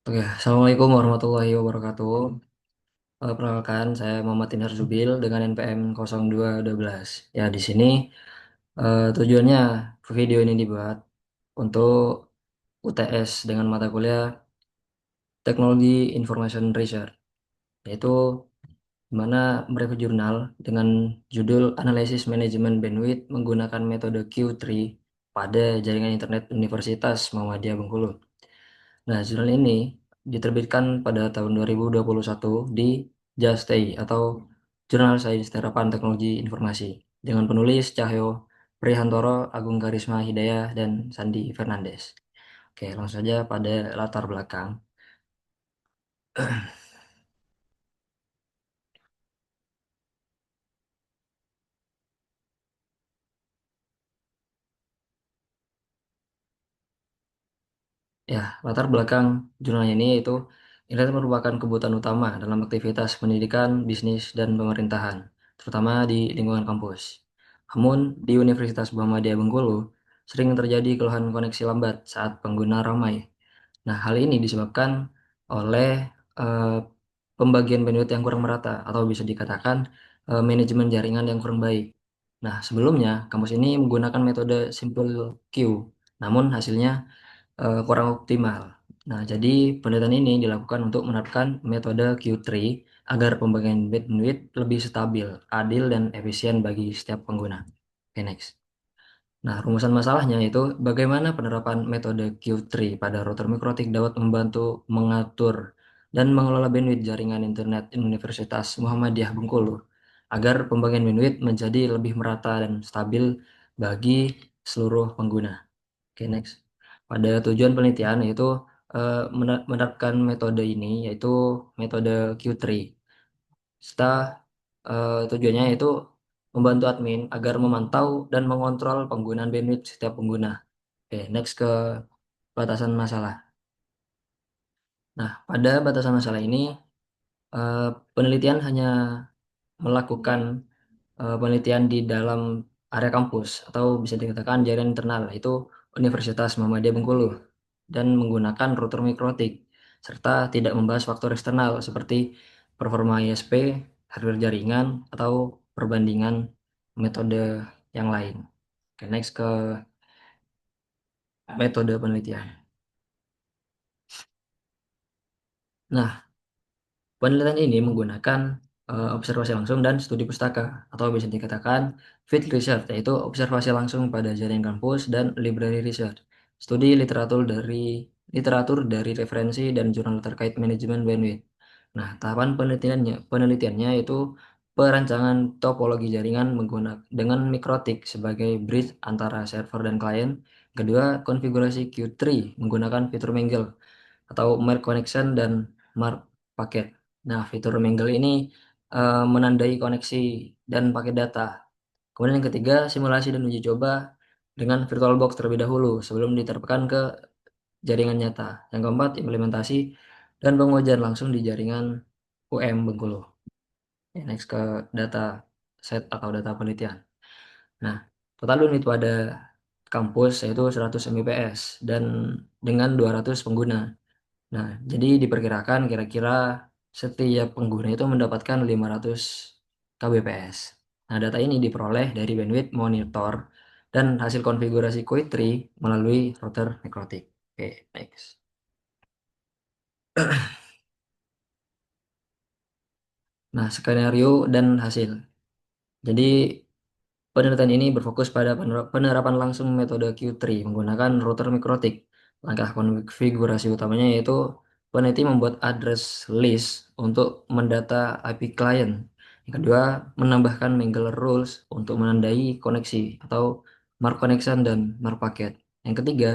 Oke, Assalamualaikum warahmatullahi wabarakatuh. Perkenalkan, saya Muhammad Tinar Zubil dengan NPM 0212. Ya, di sini tujuannya video ini dibuat untuk UTS dengan mata kuliah Teknologi Information Research, yaitu di mana mereview jurnal dengan judul Analisis Manajemen Bandwidth menggunakan metode Q3 pada jaringan internet Universitas Muhammadiyah Bengkulu. Nah, jurnal ini diterbitkan pada tahun 2021 di JASTI atau Jurnal Sains Terapan Teknologi Informasi dengan penulis Cahyo Prihantoro, Agung Karisma Hidayah, dan Sandi Fernandes. Oke, langsung saja pada latar belakang. Ya, latar belakang jurnal ini yaitu internet merupakan kebutuhan utama dalam aktivitas pendidikan, bisnis, dan pemerintahan, terutama di lingkungan kampus. Namun, di Universitas Muhammadiyah Bengkulu, sering terjadi keluhan koneksi lambat saat pengguna ramai. Nah, hal ini disebabkan oleh eh, pembagian bandwidth yang kurang merata atau bisa dikatakan manajemen jaringan yang kurang baik. Nah, sebelumnya kampus ini menggunakan metode simple queue, namun hasilnya kurang optimal. Nah, jadi penelitian ini dilakukan untuk menerapkan metode Q3 agar pembagian bandwidth lebih stabil, adil, dan efisien bagi setiap pengguna. Oke, next. Nah, rumusan masalahnya itu bagaimana penerapan metode Q3 pada router mikrotik dapat membantu mengatur dan mengelola bandwidth jaringan internet Universitas Muhammadiyah Bengkulu agar pembagian bandwidth menjadi lebih merata dan stabil bagi seluruh pengguna. Oke, next. Pada tujuan penelitian yaitu menerapkan metode ini yaitu metode Q3. Setelah tujuannya yaitu membantu admin agar memantau dan mengontrol penggunaan bandwidth setiap pengguna. Oke, next ke batasan masalah. Nah, pada batasan masalah ini eh, penelitian hanya melakukan penelitian di dalam area kampus atau bisa dikatakan jaringan internal yaitu Universitas Muhammadiyah Bengkulu dan menggunakan router mikrotik serta tidak membahas faktor eksternal seperti performa ISP, hardware jaringan atau perbandingan metode yang lain. Oke, next ke metode penelitian. Nah, penelitian ini menggunakan observasi langsung dan studi pustaka atau bisa dikatakan field research, yaitu observasi langsung pada jaringan kampus dan library research. Studi literatur dari referensi dan jurnal terkait manajemen bandwidth. Nah, tahapan penelitiannya itu perancangan topologi jaringan menggunakan dengan mikrotik sebagai bridge antara server dan klien. Kedua, konfigurasi Q3 menggunakan fitur Mangle atau merge connection dan mark paket. Nah, fitur Mingle ini menandai koneksi dan paket data. Kemudian yang ketiga, simulasi dan uji coba dengan VirtualBox terlebih dahulu sebelum diterapkan ke jaringan nyata. Yang keempat, implementasi dan pengujian langsung di jaringan UM Bengkulu. Ya, next ke data set atau data penelitian. Nah, total unit pada kampus yaitu 100 Mbps dan dengan 200 pengguna. Nah, jadi diperkirakan kira-kira setiap pengguna itu mendapatkan 500 kbps. Nah, data ini diperoleh dari bandwidth monitor dan hasil konfigurasi Q3 melalui router mikrotik. Oke, next. Nah, skenario dan hasil. Jadi, penelitian ini berfokus pada penerapan langsung metode Q3 menggunakan router mikrotik. Langkah konfigurasi utamanya yaitu peneliti membuat address list untuk mendata IP client. Yang kedua, menambahkan Mangler rules untuk menandai koneksi atau mark connection dan mark paket. Yang ketiga,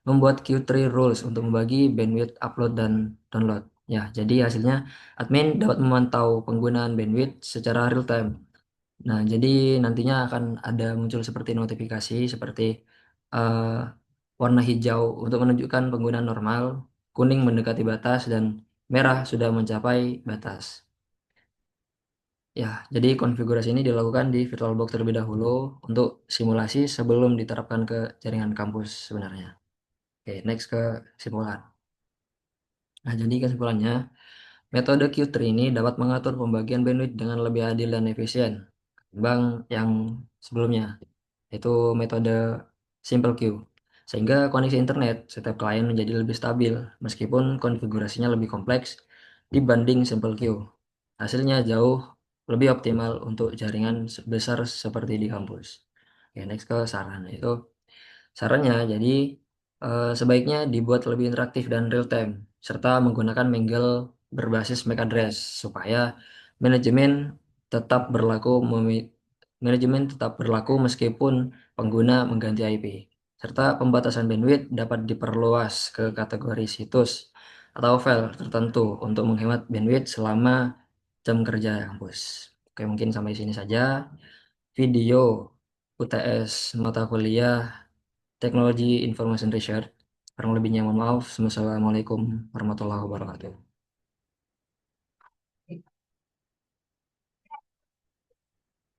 membuat Q3 rules untuk membagi bandwidth upload dan download. Ya, jadi hasilnya admin dapat memantau penggunaan bandwidth secara real time. Nah, jadi nantinya akan ada muncul seperti notifikasi seperti eh, warna hijau untuk menunjukkan penggunaan normal, kuning mendekati batas, dan merah sudah mencapai batas. Ya, jadi konfigurasi ini dilakukan di VirtualBox terlebih dahulu untuk simulasi sebelum diterapkan ke jaringan kampus sebenarnya. Oke, next ke simulasi. Nah, jadi kesimpulannya, metode Q3 ini dapat mengatur pembagian bandwidth dengan lebih adil dan efisien ketimbang yang sebelumnya, yaitu metode Simple Queue. Sehingga koneksi internet setiap klien menjadi lebih stabil meskipun konfigurasinya lebih kompleks dibanding Simple Queue. Hasilnya jauh lebih optimal untuk jaringan besar seperti di kampus. Oke, next ke saran. Itu sarannya, jadi sebaiknya dibuat lebih interaktif dan real time, serta menggunakan mingle berbasis MAC address supaya manajemen tetap berlaku manajemen tetap berlaku meskipun pengguna mengganti IP, serta pembatasan bandwidth dapat diperluas ke kategori situs atau file tertentu untuk menghemat bandwidth selama jam kerja kampus. Oke, mungkin sampai sini saja video UTS mata kuliah Teknologi Information Research. Kurang lebihnya mohon maaf. Wassalamualaikum warahmatullahi wabarakatuh.